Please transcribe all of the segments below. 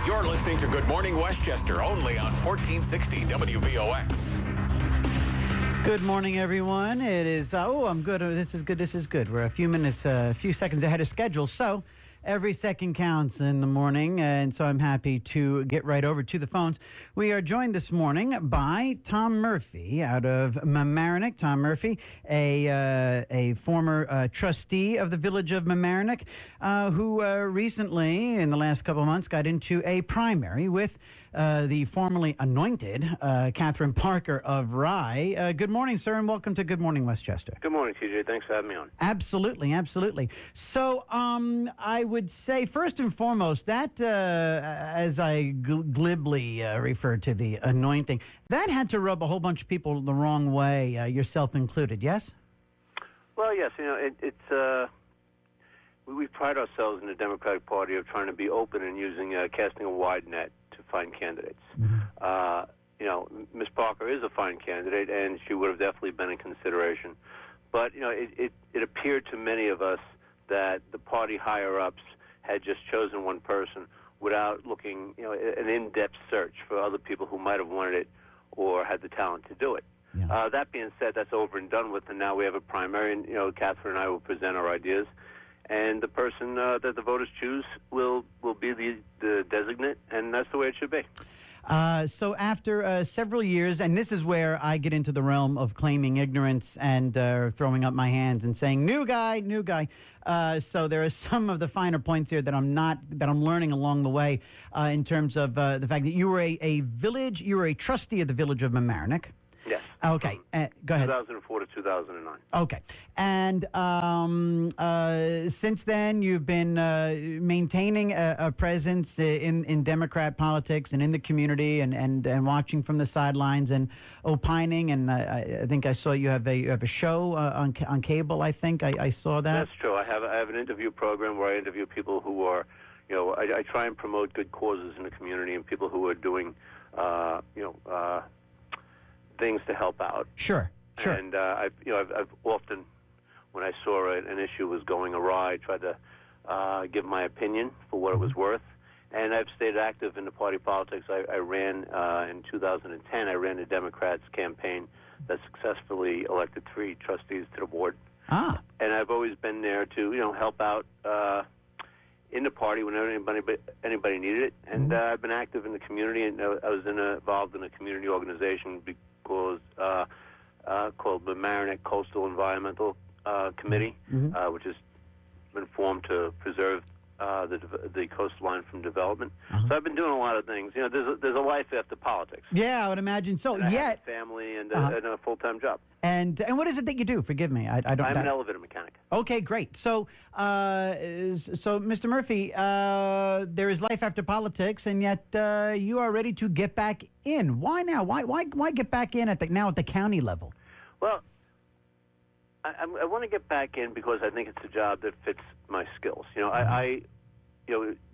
You're listening to Good Morning Westchester, only on 1460 WVOX. Good morning, everyone. It is, I'm good. This is good. We're a few seconds ahead of schedule. So every second counts in the morning, and so I'm happy to get right over to the phones. We are joined this morning by Tom Murphy out of Mamaroneck. Tom Murphy, a former trustee of the Village of Mamaroneck, who recently, in the last couple of months, got into a primary with the formerly anointed Catherine Parker of Rye. Good morning, sir, and welcome to Good Morning Westchester. Good morning, TJ. Thanks for having me on. Absolutely, absolutely. So I would say, first and foremost, that, as I glibly refer to the anointing, that had to rub a whole bunch of people the wrong way, yourself included, yes? Well, yes. You know, we pride ourselves in the Democratic Party of trying to be open and using casting a wide net to find candidates. Mm-hmm. You know, Ms. Parker is a fine candidate, and she would have definitely been in consideration. But, you know, it appeared to many of us that the party higher-ups had just chosen one person without looking, you know, an in-depth search for other people who might have wanted it or had the talent to do it. Yeah. That being said, that's over and done with, and now we have a primary, and, you know, Catherine and I will present our ideas. And the person that the voters choose will be the designate, and that's the way it should be. So after several years, and this is where I get into the realm of claiming ignorance and throwing up my hands and saying, new guy. So there are some of the finer points here that I'm learning along the way in terms of the fact that you were you were a trustee of the Village of Mamaroneck. Yes. Okay. Go ahead. 2004 to 2009. Okay. And since then, you've been maintaining a presence in Democrat politics and in the community, and watching from the sidelines and opining. And I think I saw you have a show on cable. I think I saw that. That's true. I have an interview program where I interview people who are, you know, I try and promote good causes in the community and people who are doing, things to help out. Sure. And I've often, when I saw an issue was going awry, I tried to give my opinion for what it was worth. And I've stayed active in the party politics. I ran in 2010. I ran the Democrats' campaign that successfully elected 3 trustees to the board. Ah. And I've always been there to, you know, help out in the party whenever anybody needed it. And I've been active in the community, and I was involved in a community organization called the Mamaroneck Coastal Environmental Committee, which has been formed to preserve the coastline from development. So I've been doing a lot of things. You know, there's a life after politics. Yeah, I would imagine so. And I have a family and a full-time job. And what is it that you do? Forgive me, I don't. I'm an elevator mechanic. Okay, great. So, Mr. Murphy, there is life after politics, and yet you are ready to get back in. Why now? Why get back in at the county level? Well, I want to get back in because I think it's a job that fits my skills. You know,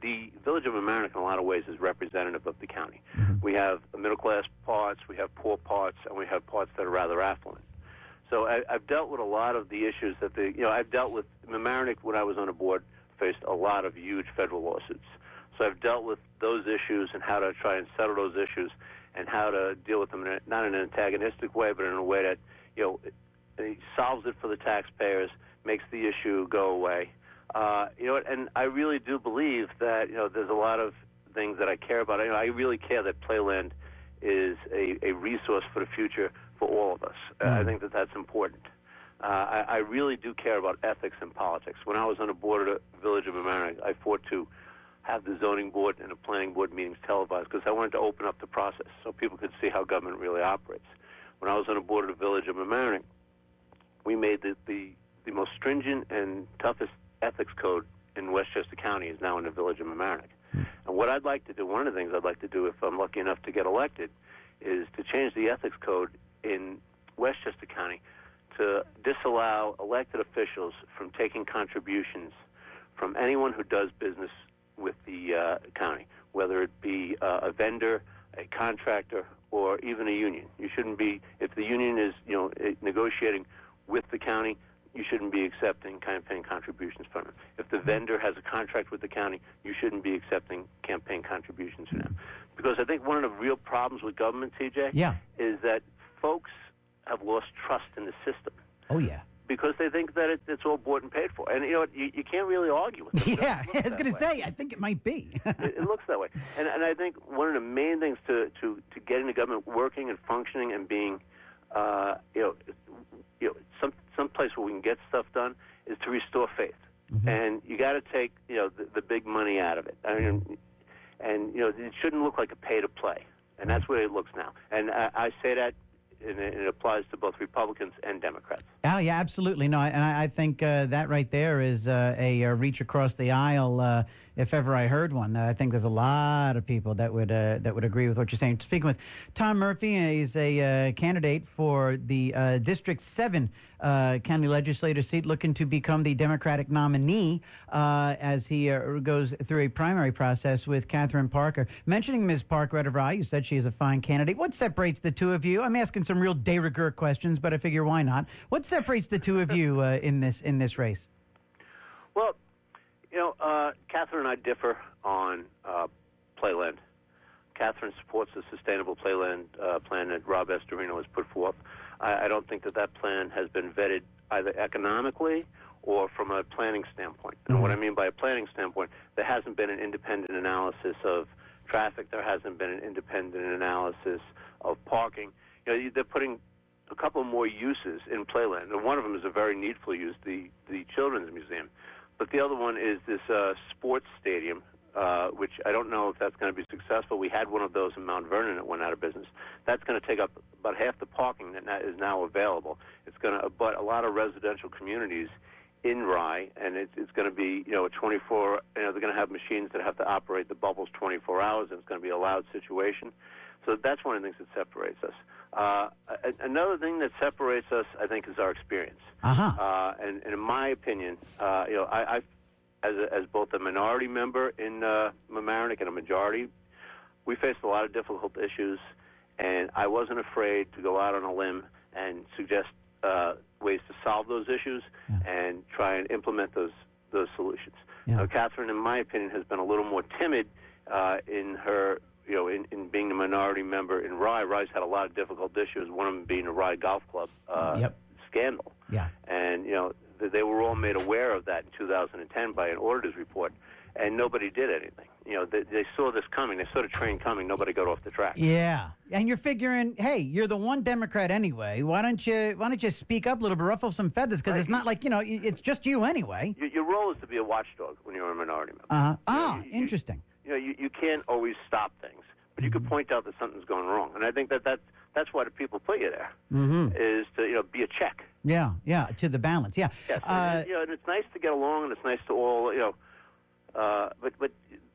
the Village of Mamaroneck in a lot of ways is representative of the county. We have middle-class parts, we have poor parts, and we have parts that are rather affluent. So I've dealt with a lot of the issues that I've dealt with. Mamaroneck, when I was on the board, faced a lot of huge federal lawsuits. So I've dealt with those issues and how to try and settle those issues and how to deal with them not in an antagonistic way, but in a way that, you know, it solves it for the taxpayers, makes the issue go away. You know, and I really do believe that, you know, there's a lot of things that I care about. I really care that Playland is a resource for the future for all of us. I think that that's important. I really do care about ethics and politics. When I was on the board of the Village of Mamaroneck, I fought to have the zoning board and the planning board meetings televised because I wanted to open up the process so people could see how government really operates. When I was on the board of the Village of Mamaroneck, we made the most stringent and toughest ethics code in Westchester County is now in the Village of Mamaroneck. And what I'd like to do, one of the things I'd like to do if I'm lucky enough to get elected, is to change the ethics code in Westchester County to disallow elected officials from taking contributions from anyone who does business with the county, whether it be a vendor, a contractor, or even a union. You shouldn't be, if the union is, you know, negotiating with the county, you shouldn't be accepting campaign contributions from them. If the vendor has a contract with the county, you shouldn't be accepting campaign contributions from them. Because I think one of the real problems with government, TJ, is that folks have lost trust in the system. Oh, yeah. Because they think that it's all bought and paid for. And, you know, you can't really argue with them. Yeah, I was going to say, I think it might be. It looks that way. And I think one of the main things to getting the government working and functioning and being, some place where we can get stuff done is to restore faith. Mm-hmm. And you got to take, the big money out of it. I mean, and, it shouldn't look like a pay-to-play. And that's what it looks now. And I say that, and it applies to both Republicans and Democrats. Oh, yeah, absolutely. No, and I think that right there is a reach across the aisle, if ever I heard one. I think there's a lot of people that would agree with what you're saying. Speaking with Tom Murphy, he's a candidate for the District 7 county legislator seat, looking to become the Democratic nominee as he goes through a primary process with Catherine Parker. Mentioning Ms. Parker out of Rye, you said she is a fine candidate. What separates the two of you? I'm asking some real de rigueur questions, but I figure why not? What separates the two of you in this race? Well, Catherine and I differ on playland. Catherine supports the sustainable playland plan that Rob Estorino has put forth. I don't think that plan has been vetted either economically or from a planning standpoint. And what I mean by a planning standpoint, there hasn't been an independent analysis of traffic. There hasn't been an independent analysis of parking. They're putting a couple more uses in playland, and one of them is a very needful use, the Children's Museum. But the other one is this sports stadium, which I don't know if that's going to be successful. We had one of those in Mount Vernon that went out of business. That's going to take up about half the parking that is now available. It's going to abut a lot of residential communities in Rye, and it's going to be, a 24, they're going to have machines that have to operate the bubbles 24 hours, and it's going to be a loud situation. So that's one of the things that separates us. Another thing that separates us, I think, is our experience. And in my opinion, I as both a minority member in Mamaroneck and a majority, we faced a lot of difficult issues, and I wasn't afraid to go out on a limb and suggest ways to solve those issues and try and implement those solutions. Now, Catherine, in my opinion, has been a little more timid in her, in being the minority member in Rye. Rye's had a lot of difficult issues, one of them being the Rye Golf Club scandal. Yeah. And, they were all made aware of that in 2010 by an auditor's report, and nobody did anything. They saw this coming. They saw the train coming. Nobody got off the track. Yeah, and you're figuring, hey, you're the one Democrat anyway. Why don't you speak up a little bit, ruffle some feathers? Because it's not like it's just you anyway. Your role is to be a watchdog when you're a minority member. Interesting. You can't always stop things, but you could point out that something's going wrong, and I think that's why the people put you there, is to be a check. Yeah, to the balance. Yeah. Yes, and it's nice to get along, and it's nice to all but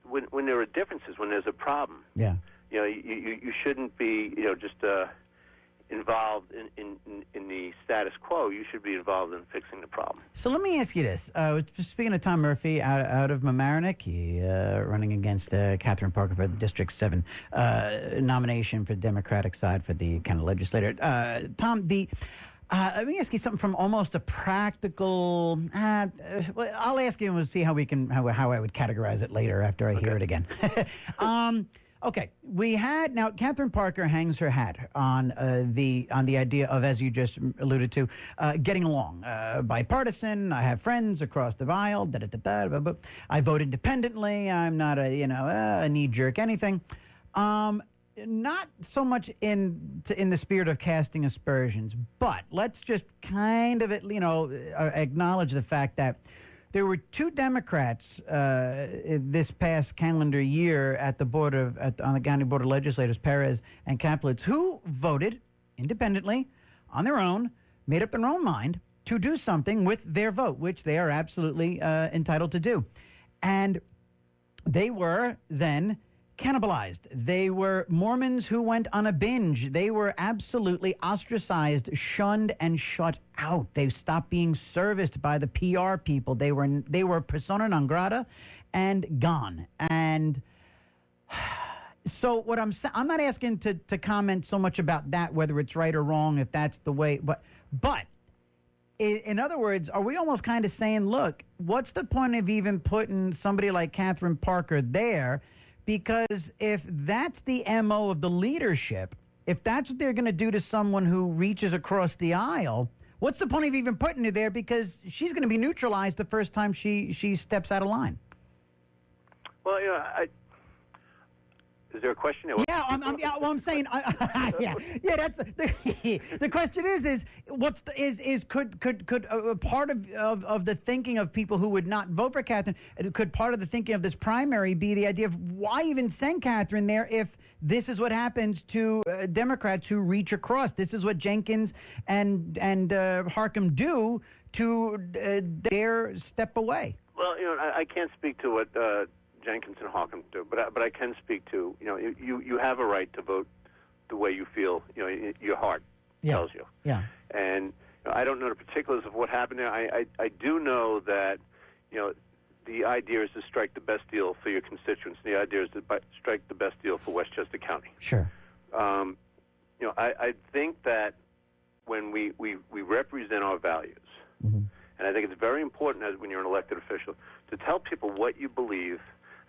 when there are differences, when there's a problem, you shouldn't be just involved in the status quo. You should be involved in fixing the problem. So let me ask you this: speaking of Tom Murphy out of Mamaroneck, he running against Catherine Parker for the District 7 nomination for the Democratic side for the county legislator. Tom, let me ask you something from almost a practical. Well, I'll ask you and we'll see how I would categorize it later after I hear it again. Okay, now Catherine Parker hangs her hat on the idea of, as you just alluded to, getting along, bipartisan. I have friends across the aisle. I vote independently. I'm not a knee jerk anything. Not so much in the spirit of casting aspersions, but let's just kind of acknowledge the fact that there were two Democrats this past calendar year on the county board of legislators, Perez and Kaplitz, who voted independently on their own, made up their own mind to do something with their vote, which they are absolutely entitled to do. And they were then cannibalized. They were Mormons who went on a binge. They were absolutely ostracized, shunned, and shut out. They stopped being serviced by the PR people. They were persona non grata and gone. And so what I'm not asking to comment so much about that, whether it's right or wrong, if that's the way, but In other words, are we almost kind of saying, look, what's the point of even putting somebody like Catherine Parker there? Because if that's the MO of the leadership, if that's what they're going to do to someone who reaches across the aisle, what's the point of even putting her there? Because she's going to be neutralized the first time she steps out of line. Well, is there a question? Yeah, I'm saying, That's the question is could part of the thinking of people who would not vote for Catherine, could part of the thinking of this primary be the idea of why even send Catherine there if this is what happens to Democrats who reach across? This is what Jenkins and Harcum do to dare step away. Well, I can't speak to what Jenkins and Harcum do, but I can speak to, you have a right to vote the way you feel, your heart tells you. Yeah. And I don't know the particulars of what happened there. I do know that, the idea is to strike the best deal for your constituents. The idea is to strike the best deal for Westchester County. Sure. I think that when we represent our values, mm-hmm. and I think it's very important when you're an elected official to tell people what you believe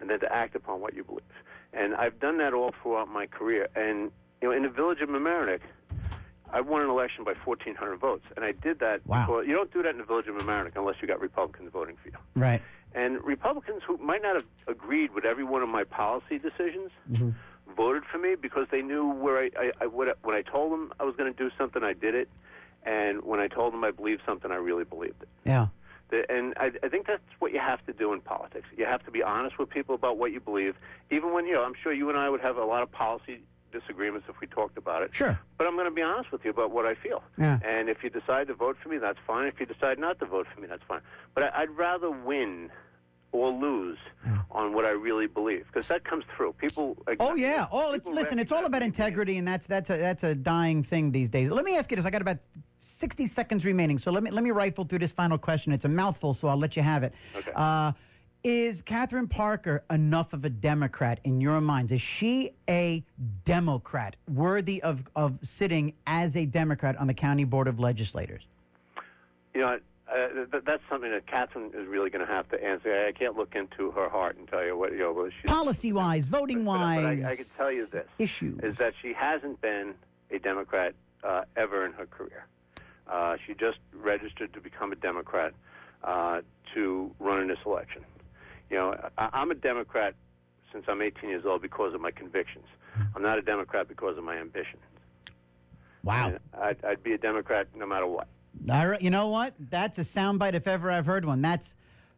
and then to act upon what you believe. And I've done that all throughout my career. And, in the village of Mamaroneck, I won an election by 1,400 votes. And I did that because you don't do that in the village of Mamaroneck unless you got Republicans voting for you. Right. And Republicans who might not have agreed with every one of my policy decisions mm-hmm. voted for me because they knew where when I told them I was going to do something, I did it. And when I told them I believed something, I really believed it. Yeah. And I think that's what you have to do in politics. You have to be honest with people about what you believe, even when, I'm sure you and I would have a lot of policy disagreements if we talked about it. Sure. But I'm going to be honest with you about what I feel. Yeah. And if you decide to vote for me, that's fine. If you decide not to vote for me, that's fine. But I'd rather win or lose on what I really believe, because that comes through. People. Oh yeah. Oh, listen. It's all about integrity, and that's a dying thing these days. Let me ask you this. I got about 60 seconds remaining, so let me rifle through this final question. It's a mouthful, so I'll let you have it. Okay. Is Catherine Parker enough of a Democrat in your minds? Is she a Democrat worthy of sitting as a Democrat on the County Board of Legislators? That's something that Catherine is really going to have to answer. I can't look into her heart and tell you what she's policy-wise, voting-wise. But I can tell you this: issues is that she hasn't been a Democrat ever in her career. She just registered to become a Democrat to run in this election. I'm a Democrat since I'm 18 years old because of my convictions. I'm not a Democrat because of my ambitions. Wow. And I'd be a Democrat no matter what. You know what? That's a soundbite if ever I've heard one. That's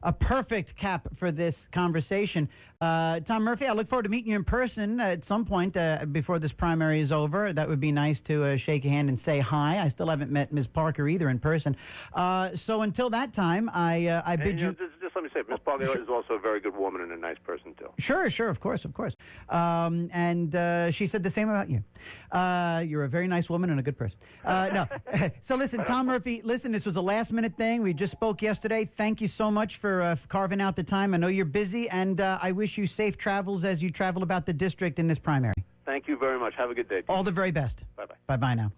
a perfect cap for this conversation. Tom Murphy, I look forward to meeting you in person at some point before this primary is over. That would be nice to shake a hand and say hi. I still haven't met Ms. Parker either in person. So until that time, I bid you... Just let me say, Ms. Parker is also a very good woman and a nice person, too. Sure, of course. And she said the same about you. You're a very nice woman and a good person. No. So listen, Tom Murphy, this was a last-minute thing. We just spoke yesterday. Thank you so much for carving out the time. I know you're busy, and I wish you safe travels as you travel about the district in this primary. Thank you very much. Have a good day. All the very best. Bye-bye. Bye-bye now.